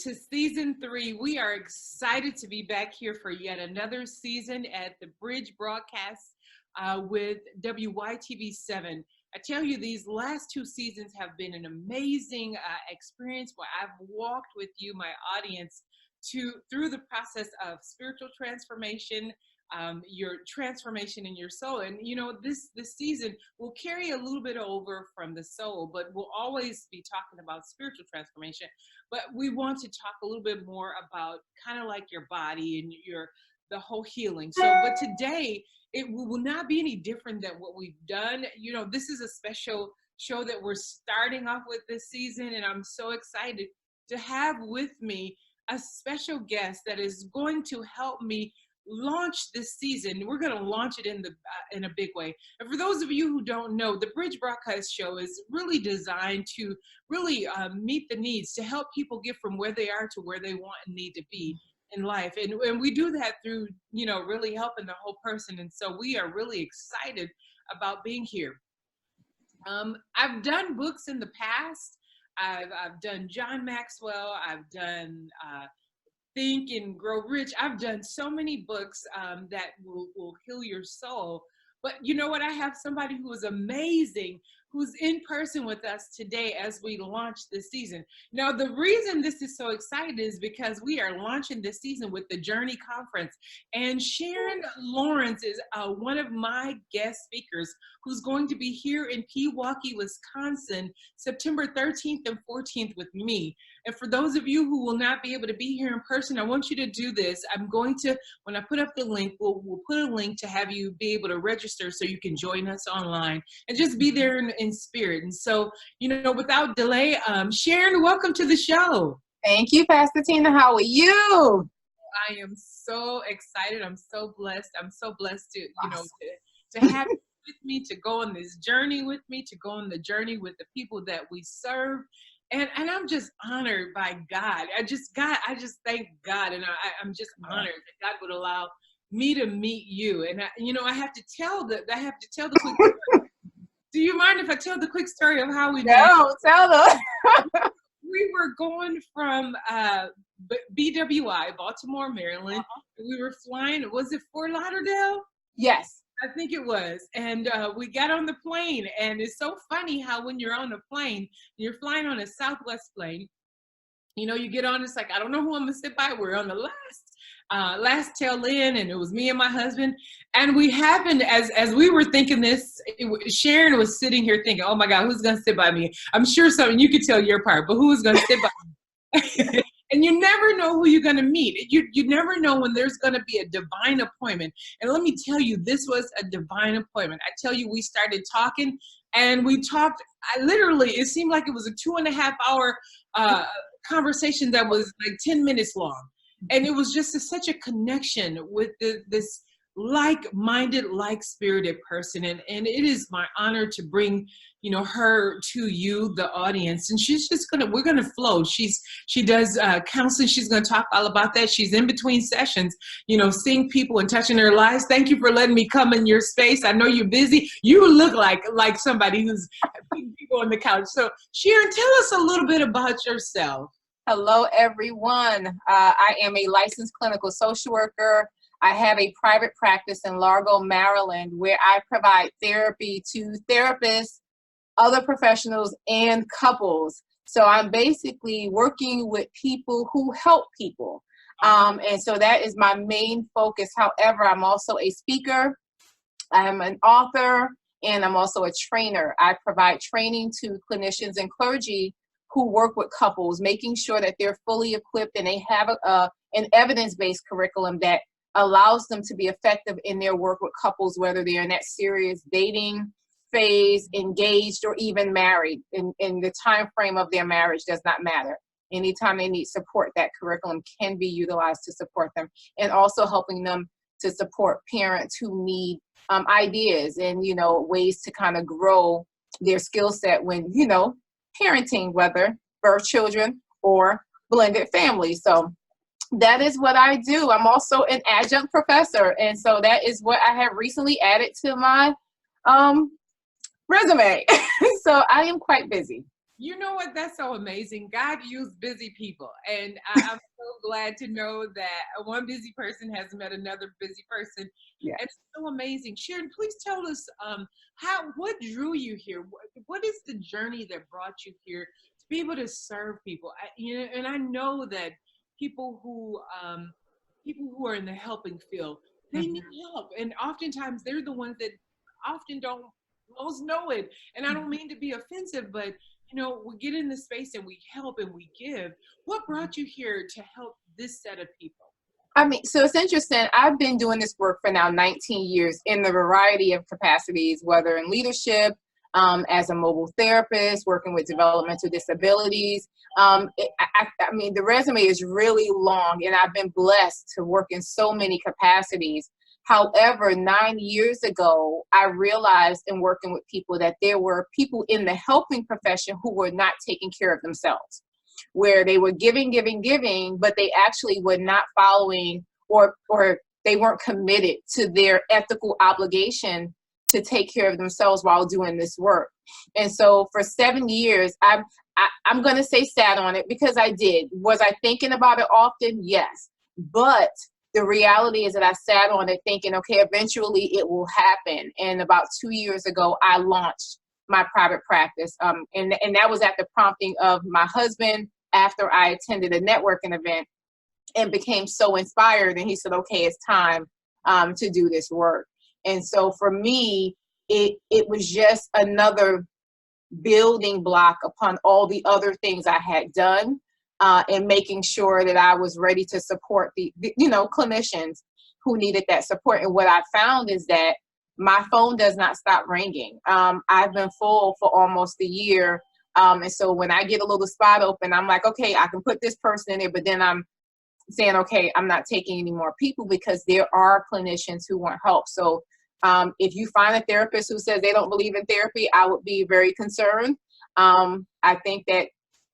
to season 3. We are excited to be back here for yet another season at the Bridge broadcast with WYTV7. I tell you, these last 2 seasons have been an amazing experience where I've walked with you, my audience, through the process of spiritual transformation, your transformation in your soul. And you know, this season will carry a little bit over from the soul, but we'll always be talking about spiritual transformation. But we want to talk a little bit more about kind of like your body and the whole healing. So, but today it will not be any different than what we've done. You know, this is a special show that we're starting off with this season, and I'm so excited to have with me a special guest that is going to help me launch this season. We're going to launch it in a big way. And for those of you who don't know, the Bridge Broadcast Show is really designed to really meet the needs, to help people get from where they are to where they want and need to be in life. And we do that through, you know, really helping the whole person. And so we are really excited about being here. I've done books in the past. I've done John Maxwell. I've done Think and Grow Rich. I've done so many books that will heal your soul. But you know what? I have somebody who is amazing, who's in person with us today as we launch this season. Now, the reason this is so exciting is because we are launching this season with the Journey Conference. And Sharon Lawrence is one of my guest speakers who's going to be here in Peewaukee, Wisconsin, September 13th and 14th with me. And for those of you who will not be able to be here in person, I want you to do this. I'm going to, when I put up the link, we'll put a link to have you be able to register so you can join us online and just be there in spirit. And so, you know, without delay, Sharon, welcome to the show. Thank you, Pastor Tina. How are you? I am so excited. I'm so blessed. I'm so blessed to, you know, to have you with me, to go on this journey with me, to go on the journey with the people that we serve. And I'm just honored by God. I just thank God. And I'm just honored that God would allow me to meet you. And I have to tell the quick story. Do you mind if I tell the quick story of how we met? No, tell them. We were going from BWI, Baltimore, Maryland. We were flying. Was it Fort Lauderdale? Yes. I think it was. And we got on the plane. And it's so funny how when you're on a plane, you're flying on a Southwest plane, you know, you get on, it's like, I don't know who I'm going to sit by. We're on the last tail end, and it was me and my husband. And we happened, as we were thinking this, Sharon was sitting here thinking, oh my God, who's going to sit by me? I'm sure something you could tell your part, but who is going to sit by me? And you never know who you're going to meet. You never know when there's going to be a divine appointment. And let me tell you, this was a divine appointment. I tell you, we started talking, and we talked, it seemed like it was a 2.5 hour conversation that was like 10 minutes long. And it was just such a connection with this like-minded, like-spirited person. And it is my honor to bring, you know, her to you, the audience. And she's just we're gonna flow. She does counseling. She's gonna talk all about that. She's in between sessions, you know, seeing people and touching their lives. Thank you for letting me come in your space. I know you're busy. You look like somebody who's putting people on the couch. So Sharon, tell us a little bit about yourself. Hello, everyone. I am a licensed clinical social worker. I have a private practice in Largo, Maryland, where I provide therapy to therapists, other professionals, and couples. So I'm basically working with people who help people. And so that is my main focus. However, I'm also a speaker. I'm an author, and I'm also a trainer. I provide training to clinicians and clergy who work with couples, making sure that they're fully equipped and they have an evidence-based curriculum that allows them to be effective in their work with couples, whether they're in that serious dating phase, engaged, or even married. In the time frame of their marriage does not matter. Anytime they need support, that curriculum can be utilized to support them, and also helping them to support parents who need ideas and, you know, ways to kind of grow their skill set when, you know, parenting, whether birth children or blended families. So that is what I do. I'm also an adjunct professor. And so that is what I have recently added to my resume. So I am quite busy. You know what? That's so amazing. God used busy people. And I'm so glad to know that one busy person has met another busy person. Yeah. It's so amazing. Sharon, please tell us what drew you here? What is the journey that brought you here to be able to serve people? And I know that people who are in the helping field, they need help. And oftentimes they're the ones that often don't most know it. And I don't mean to be offensive, but we get in the space and we help and we give. What brought you here to help this set of people? I mean, so it's interesting. I've been doing this work for now 19 years in the variety of capacities, whether in leadership, as a mobile therapist, working with developmental disabilities. I mean, the resume is really long, and I've been blessed to work in so many capacities. However, 9 years ago, I realized in working with people that there were people in the helping profession who were not taking care of themselves, where they were giving, but they actually were not following or they weren't committed to their ethical obligation to take care of themselves while doing this work. And so for 7 years, I'm going to say sat on it because I did. Was I thinking about it often? Yes. But the reality is that I sat on it thinking, okay, eventually it will happen. And about 2 years ago, I launched my private practice. And that was at the prompting of my husband after I attended a networking event and became so inspired. And he said, okay, it's time to do this work. And so for me, it was just another building block upon all the other things I had done, and making sure that I was ready to support the clinicians who needed that support. And what I found is that my phone does not stop ringing. I've been full for almost a year. And so when I get a little spot open, I'm like, okay, I can put this person in there, but then I'm saying, okay, I'm not taking any more people because there are clinicians who want help. So if you find a therapist who says they don't believe in therapy, I would be very concerned. I think that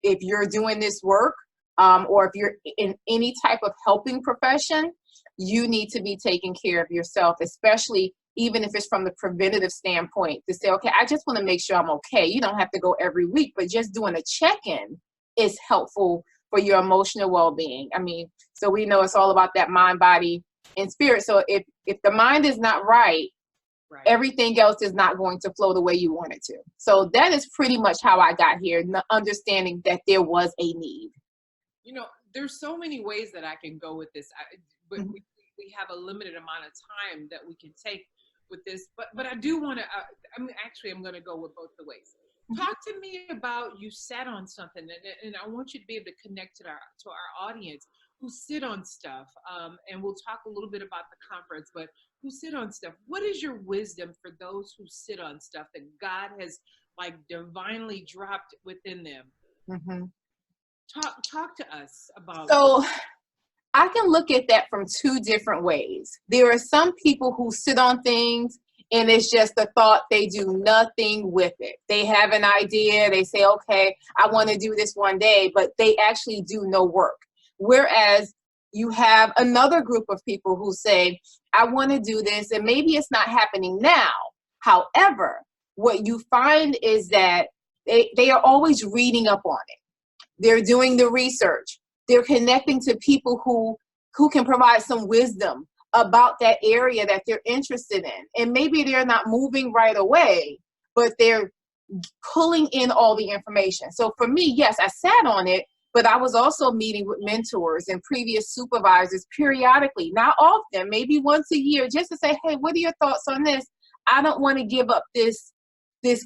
if you're doing this work, or if you're in any type of helping profession, you need to be taking care of yourself, especially even if it's from the preventative standpoint, to say, okay, I just want to make sure I'm okay. You don't have to go every week, but just doing a check-in is helpful for your emotional well-being. I mean, so we know it's all about that mind, body, and spirit. So if the mind is not right, everything else is not going to flow the way you want it to. So that is pretty much how I got here, understanding that there was a need. There's so many ways that I can go with this, but we have a limited amount of time that we can take with this. But I do want to, I'm going to go with both the ways. Talk to me about, you sat on something, and I want you to be able to connect to our audience who sit on stuff, and we'll talk a little bit about the conference, but who sit on stuff. What is your wisdom for those who sit on stuff that God has like divinely dropped within them? Talk to us about. So I can look at that from two different ways. There are some people who sit on things and it's just a thought, they do nothing with it. They have an idea, they say, okay, I want to do this one day, but they actually do no work. Whereas you have another group of people who say, I want to do this, and maybe it's not happening now. However, what you find is that they are always reading up on it. They're doing the research. They're connecting to people who can provide some wisdom about that area that they're interested in. And maybe they're not moving right away, but they're pulling in all the information. So for me, yes, I sat on it, but I was also meeting with mentors and previous supervisors periodically, not often, maybe once a year, just to say, hey, what are your thoughts on this? I don't want to give up this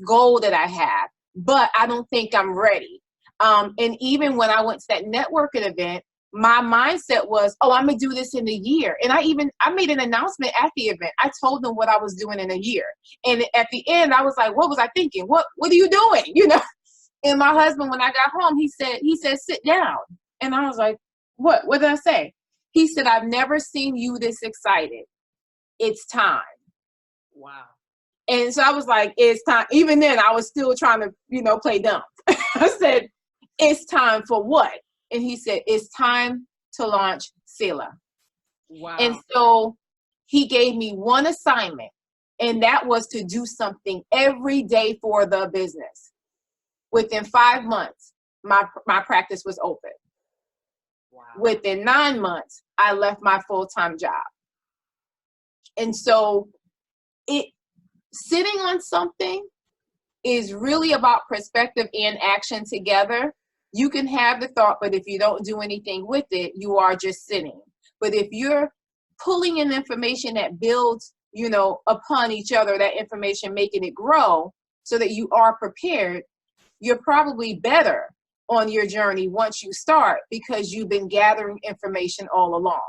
goal that I have, but I don't think I'm ready. And even when I went to that networking event, my mindset was, oh, I'm going to do this in a year. And I made an announcement at the event. I told them what I was doing in a year. And at the end, I was like, what was I thinking? What are you doing? And my husband, when I got home, he said, sit down. And I was like, what did I say? He said, I've never seen you this excited. It's time. Wow. And so I was like, it's time. Even then, I was still trying to, play dumb. I said, it's time for what? And he said, it's time to launch Sela. Wow. And so he gave me one assignment, and that was to do something every day for the business. Within 5 months, my practice was open. Wow. Within 9 months, I left my full-time job. And so sitting on something is really about perspective and action together. You can have the thought, but if you don't do anything with it, you are just sitting. But if you're pulling in information that builds, upon each other, that information, making it grow so that you are prepared, you're probably better on your journey once you start because you've been gathering information all along.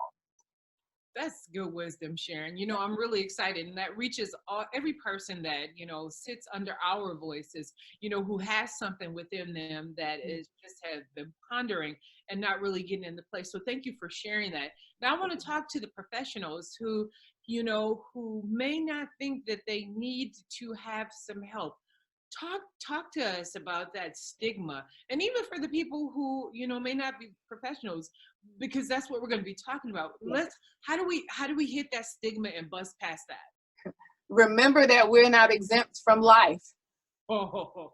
That's good wisdom, Sharon. I'm really excited, and that reaches every person that, sits under our voices, who has something within them that is just have been pondering and not really getting into place. So thank you for sharing that. Now I want to talk to the professionals who may not think that they need to have some help. Talk to us about that stigma, and even for the people who may not be professionals, because that's what we're going to be talking about. How do we hit that stigma and bust past that? Remember that we're not exempt from life. Oh,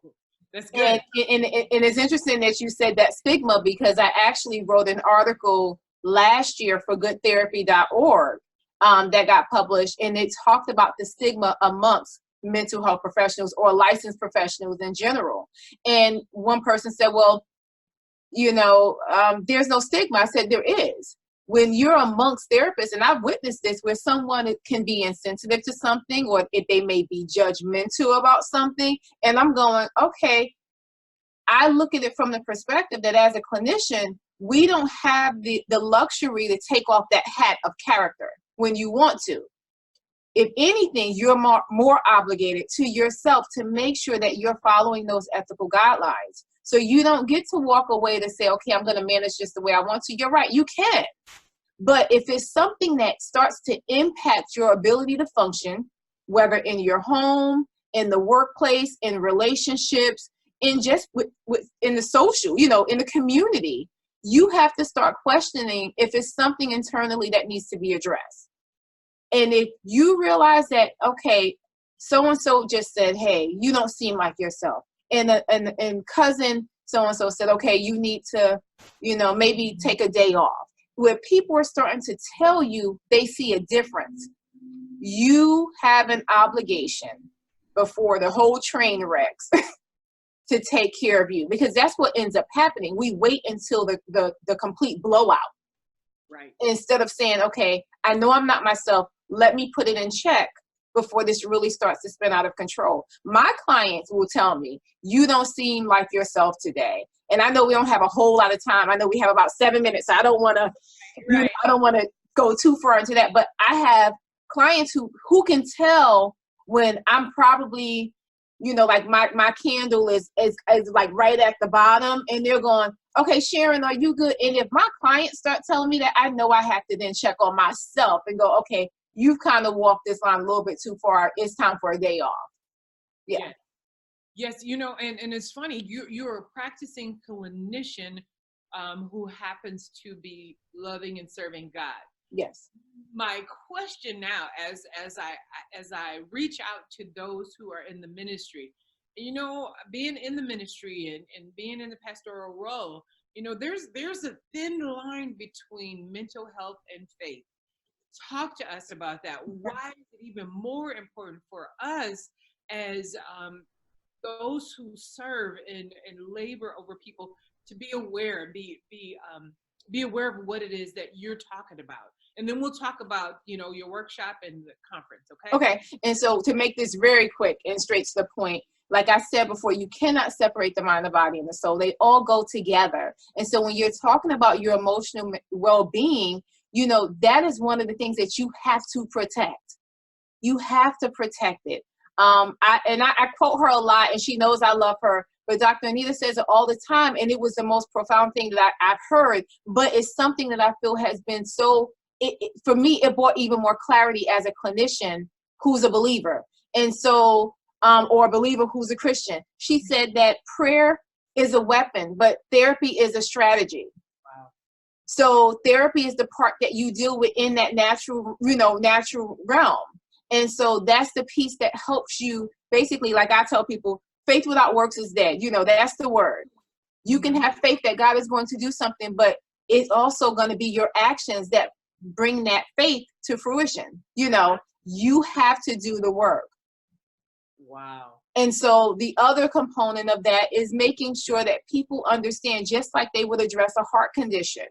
that's good. And it's interesting that you said that stigma, because I actually wrote an article last year for goodtherapy.org that got published, and it talked about the stigma amongst mental health professionals or licensed professionals in general. And one person said, well, there's no stigma. I said, there is. When you're amongst therapists, and I've witnessed this, where someone can be insensitive to something, or if they may be judgmental about something, and I'm going, okay, I look at it from the perspective that as a clinician, we don't have the luxury to take off that hat of character when you want to. If anything, you're more obligated to yourself to make sure that you're following those ethical guidelines. So you don't get to walk away to say, okay, I'm going to manage this the way I want to. You're right, you can. But if it's something that starts to impact your ability to function, whether in your home, in the workplace, in relationships, in just in the social, in the community, you have to start questioning if it's something internally that needs to be addressed. And if you realize that, okay, so-and-so just said, hey, you don't seem like yourself. And cousin so-and-so said, okay, you need to, maybe take a day off. Where people are starting to tell you they see a difference, you have an obligation before the whole train wrecks to take care of you, because that's what ends up happening. We wait until the complete blowout. Right. Instead of saying, okay, I know I'm not myself. Let me put it in check before this really starts to spin out of control. My clients will tell me, you don't seem like yourself today. And I know we don't have a whole lot of time. I know we have about 7 minutes. So I don't want to go too far into that. But I have clients who can tell when I'm probably, like my candle is like right at the bottom, and they're going, okay, Sharon, are you good? And if my clients start telling me that, I know I have to then check on myself and go, okay, you've kind of walked this line a little bit too far. It's time for a day off. Yeah. Yes, and it's funny, you're a practicing clinician who happens to be loving and serving God. Yes. My question now, as I reach out to those who are in the ministry, being in the ministry and being in the pastoral role, there's a thin line between mental health and faith. Talk to us about that. Why is it even more important for us as those who serve and labor over people to be aware, be aware of what it is that you're talking about? And then we'll talk about, your workshop and the conference, okay? Okay, and so to make this very quick and straight to the point, like I said before, you cannot separate the mind, the body, and the soul. They all go together. And so when you're talking about your emotional well-being, that is one of the things that you have to protect. You have to protect it. I quote her a lot, and she knows I love her, but Dr. Anita says it all the time, and it was the most profound thing that I've heard, but it's something that I feel has been for me, it brought even more clarity as a clinician who's a believer. And so, or a believer who's a Christian. She said that prayer is a weapon, but therapy is a strategy. Wow. So therapy is the part that you deal with in that natural realm. And so that's the piece that helps you, basically, like I tell people, Faith without works is dead. You know, that's the word. You can have faith that God is going to do something, but it's also going to be your actions that bring that faith to fruition. You know, you have to do the work. Wow. And so the other component of that is making sure that people understand, just like they would address a heart condition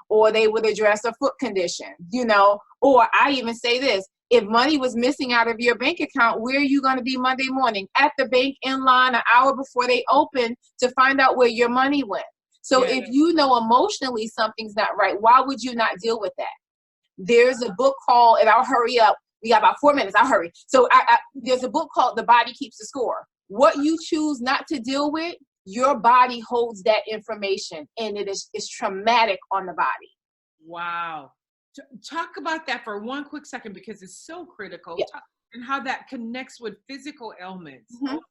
or they would address a foot condition, you know, or I even say this, if money was missing out of your bank account, where are you going to be Monday morning? At the bank in line an hour before they open to find out where your money went. So if you know emotionally something's not right, why would you not deal with that? There's a book called, and I'll hurry up, we got about 4 minutes, I'll hurry. So there's a book called The Body Keeps the Score. What you choose not to deal with, your body holds that information, and it's traumatic on the body. Wow. Talk about that for one quick second, because it's so critical. Yeah. And how that connects with physical ailments. Mm-hmm. Oh my God.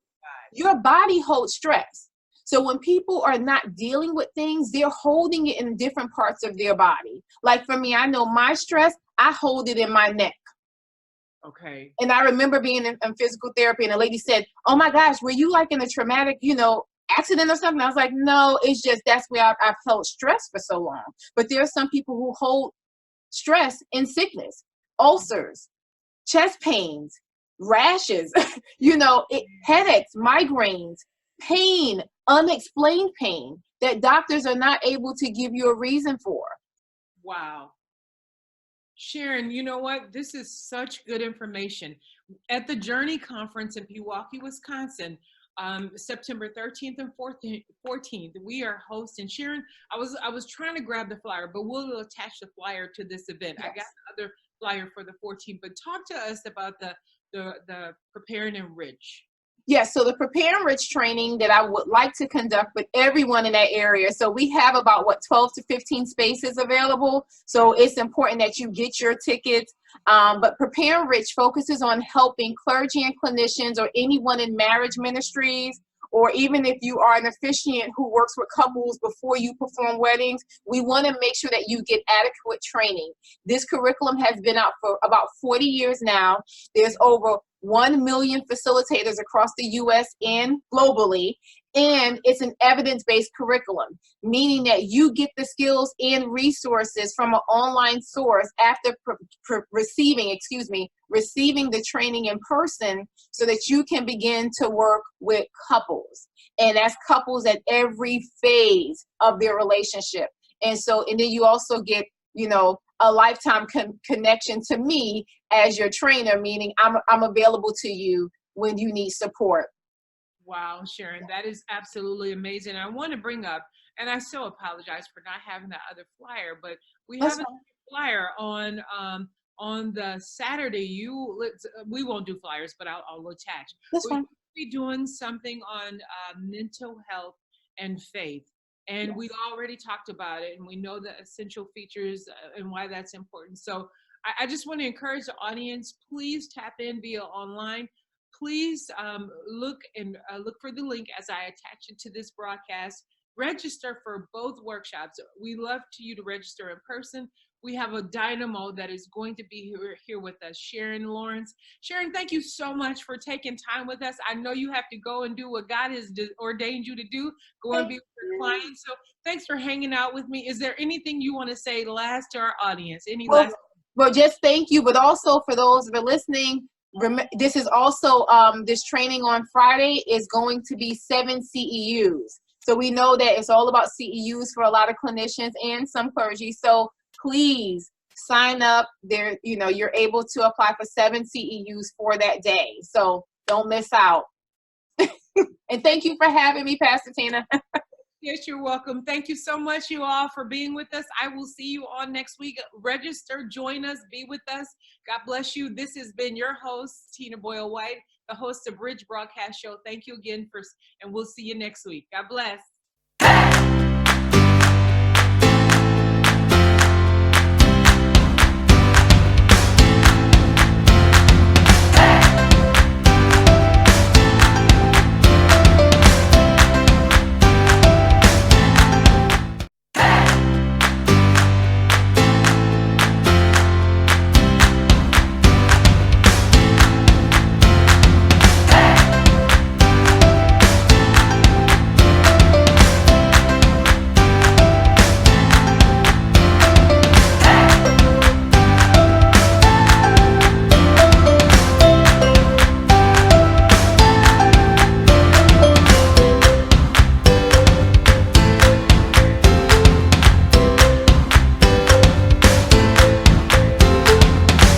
Your body holds stress. So when people are not dealing with things, they're holding it in different parts of their body. Like for me, I know my stress, I hold it in my neck. Okay. And I remember being in physical therapy, and a lady said, "Oh my gosh, were you like in a traumatic, you know, accident or something?" I was like, "No, it's just that's where I've held stress for so long." But there are some people who hold stress in sickness, ulcers, chest pains, rashes, you know, headaches, migraines, pain, unexplained pain that doctors are not able to give you a reason for. Wow. Sharon, you know what? This is such good information. At the Journey Conference in Peewaukee, Wisconsin, September 13th and 14th, we are hosting. Sharon, I was trying to grab the flyer, but we'll attach the flyer to this event. Yes. I got the other flyer for the 14th, but talk to us about the Prepare and Enrich. Yes, so the Prepare and Rich training that I would like to conduct with everyone in that area. So we have about 12 to 15 spaces available. So it's important that you get your tickets. But Prepare and Rich focuses on helping clergy and clinicians or anyone in marriage ministries, or even if you are an officiant who works with couples before you perform weddings, we want to make sure that you get adequate training. This curriculum has been out for about 40 years now. There's over 1 million facilitators across the U.S. and globally, and it's an evidence-based curriculum, meaning that you get the skills and resources from an online source after receiving the training in person, so that you can begin to work with couples, and that's couples at every phase of their relationship. And then you also get, you know, a lifetime connection to me as your trainer, meaning I'm available to you when you need support. Wow, Sharon, that is absolutely amazing. I want to bring up, and I so apologize for not having that other flyer, but we have a flyer on the Saturday. We won't do flyers, but I'll attach. We'll be doing something on mental health and faith. And we've already talked about it, and we know the essential features and why that's important. So I just want to encourage the audience, please tap in via online. Please look for the link as I attach it to this broadcast. Register for both workshops. We love you to register in person. We have a dynamo that is going to be here with us, Sharon Lawrence. Sharon, thank you so much for taking time with us. I know you have to go and do what God has ordained you to do, go and be with your clients. So thanks for hanging out with me. Is there anything you want to say last to our audience? Well, just thank you, but also for those that are listening, this is also, this training on Friday is going to be 7 CEUs. So we know that it's all about CEUs for a lot of clinicians and some clergy. So please sign up there. You know, you're able to apply for 7 CEUs for that day. So don't miss out. And thank you for having me, Pastor Tina. Yes, you're welcome. Thank you so much, you all, for being with us. I will see you on next week. Register, join us, be with us. God bless you. This has been your host, Tina Boyle Whyte, the host of Bridge Broadcast Show. Thank you again and we'll see you next week. God bless.